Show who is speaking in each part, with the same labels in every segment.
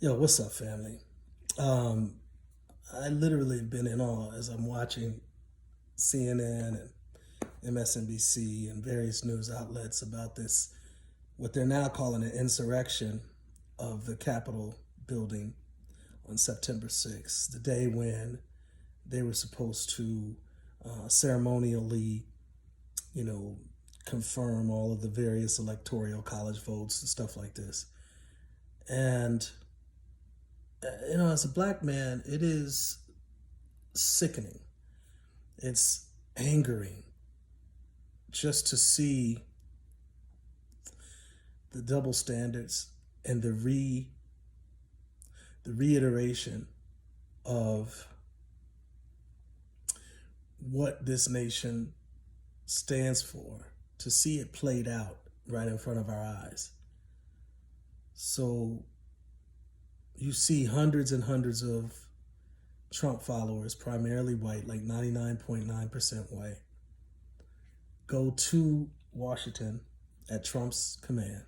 Speaker 1: Yo, what's up, family? Um, I literally have been in awe as I'm watching CNN and MSNBC and various news outlets about this, what they're now calling an insurrection of the Capitol building on September 6th, the day when they were supposed to ceremonially, you know, confirm all of the various electoral college votes and stuff like this. And as a black man, it is sickening. It's angering just to see the double standards and the reiteration of what this nation stands for, to see it played out right in front of our eyes. So you see hundreds and hundreds of Trump followers, primarily white, like 99.9% white, go to Washington at Trump's command.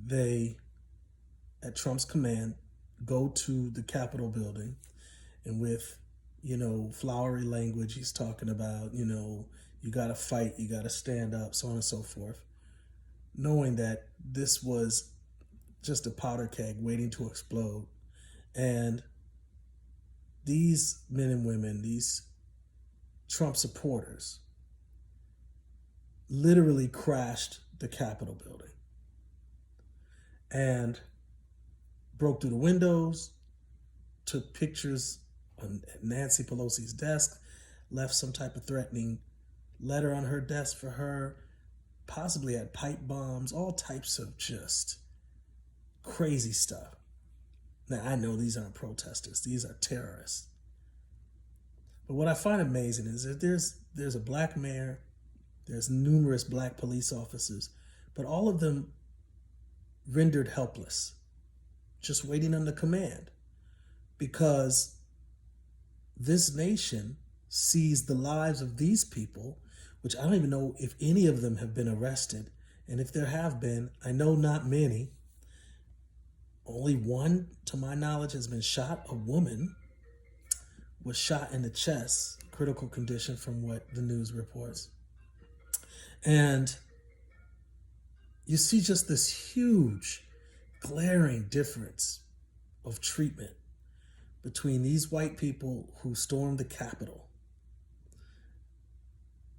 Speaker 1: They, at Trump's command, go to the Capitol building, and with, flowery language, he's talking about, you got to fight, you got to stand up, so on and so forth, knowing that this was just a powder keg waiting to explode. And these men and women, these Trump supporters, literally crashed the Capitol building and broke through the windows, took pictures on Nancy Pelosi's desk, left some type of threatening letter on her desk for her, possibly had pipe bombs, all types of just crazy stuff. Now, I know these aren't protesters. These are terrorists. But what I find amazing is that there's a black mayor, there's numerous black police officers, but all of them rendered helpless, just waiting under command, because this nation sees the lives of these people, which I don't even know if any of them have been arrested. And if there have been, I know not many. Only one, to my knowledge, has been shot. A woman was shot in the chest, critical condition from what the news reports. And you see just this huge, glaring difference of treatment between these white people who stormed the Capitol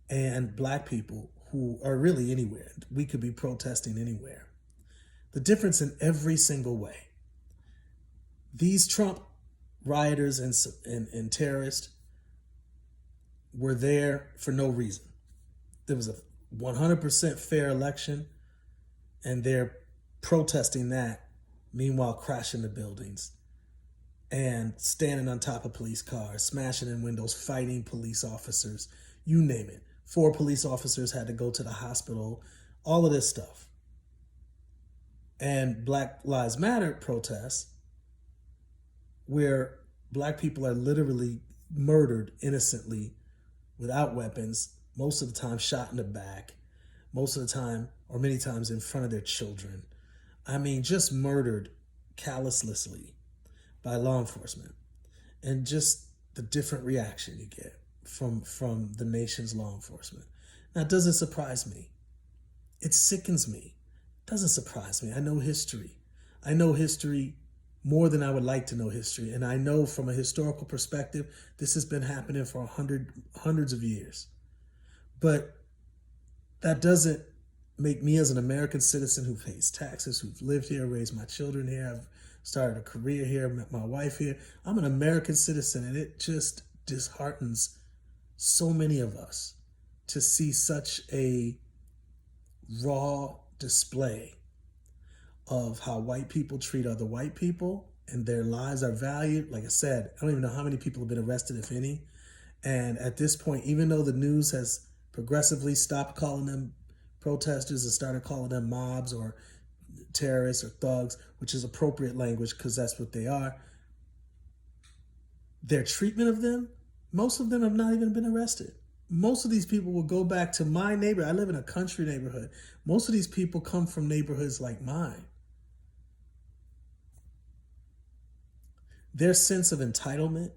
Speaker 1: and black people who are really anywhere. We could be protesting anywhere. The difference in every single way. These Trump rioters and terrorists were there for no reason. There was a 100% fair election, and they're protesting that, meanwhile crashing the buildings and standing on top of police cars, smashing in windows, fighting police officers, you name it. 4 police officers had to go to the hospital, all of this stuff. And Black Lives Matter protests, where black people are literally murdered innocently without weapons, most of the time shot in the back, most of the time, or many times in front of their children. I mean, just murdered callously by law enforcement. And just the different reaction you get from the nation's law enforcement. Now, it doesn't surprise me. It sickens me. It doesn't surprise me. I know history. I know history more than I would like to know history. And I know from a historical perspective, this has been happening for hundreds of years. But that doesn't make me, as an American citizen who pays taxes, who've lived here, raised my children here, I've started a career here, met my wife here. I'm an American citizen, and it just disheartens so many of us to see such a raw display of how white people treat other white people, and their lives are valued. Like I said, I don't even know how many people have been arrested, if any. And at this point, even though the news has progressively stopped calling them protesters and started calling them mobs or terrorists or thugs, which is appropriate language because that's what they are, their treatment of them, most of them have not even been arrested. Most of these people will go back to my neighborhood. I live in a country neighborhood. Most of these people come from neighborhoods like mine. Their sense of entitlement,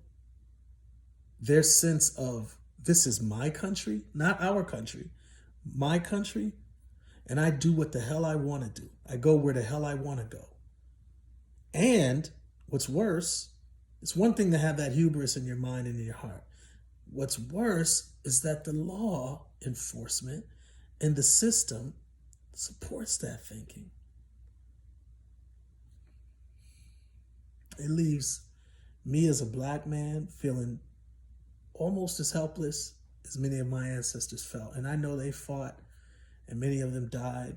Speaker 1: their sense of this is my country, not our country, my country, and I do what the hell I want to do. I go where the hell I want to go. And what's worse, it's one thing to have that hubris in your mind and in your heart. What's worse is that the law enforcement and the system supports that thinking. It leaves me as a black man feeling almost as helpless as many of my ancestors felt. And I know they fought and many of them died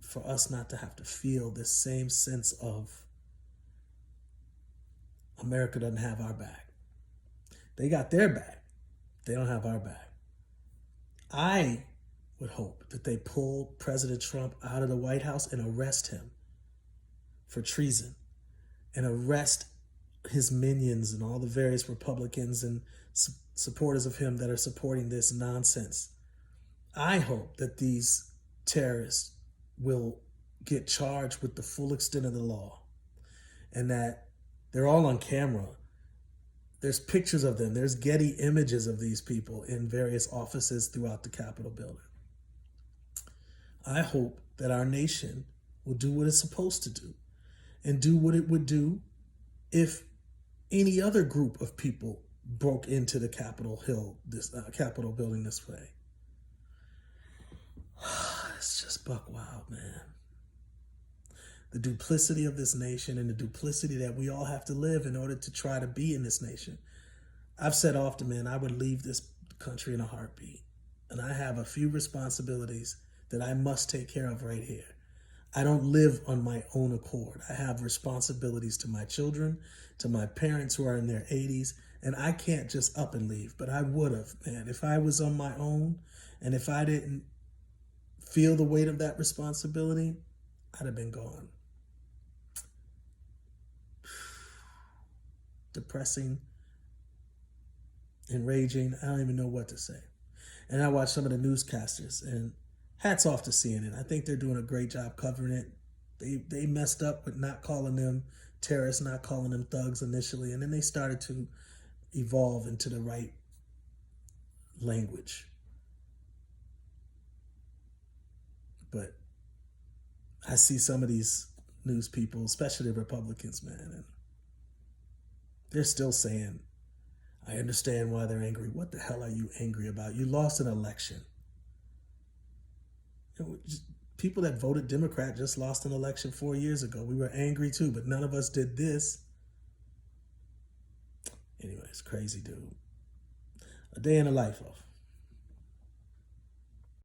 Speaker 1: for us not to have to feel this same sense of America doesn't have our back. They got their back. They don't have our back. I would hope that they pull President Trump out of the White House and arrest him for treason and arrest his minions and all the various Republicans and supporters of him that are supporting this nonsense. I hope that these terrorists will get charged with the full extent of the law and that they're all on camera. There's pictures of them. There's Getty images of these people in various offices throughout the Capitol building. I hope that our nation will do what it's supposed to do and do what it would do if any other group of people broke into the Capitol building this way. It's just buck wild, man. The duplicity of this nation and the duplicity that we all have to live in order to try to be in this nation. I've said often, man, I would leave this country in a heartbeat. And I have a few responsibilities that I must take care of right here. I don't live on my own accord. I have responsibilities to my children, to my parents who are in their 80s, and I can't just up and leave. But I would have, man. If I was on my own and if I didn't feel the weight of that responsibility, I'd have been gone. Depressing, enraging. I don't even know what to say. And I watch some of the newscasters, and hats off to CNN. I think they're doing a great job covering it. They messed up with not calling them terrorists, not calling them thugs initially, and then they started to evolve into the right language. But I see some of these news people, especially the Republicans, man, and they're still saying, I understand why they're angry. What the hell are you angry about? You lost an election. People that voted Democrat just lost an election 4 years ago. We were angry too, but none of us did this. Anyway, it's crazy, dude. A day in the life of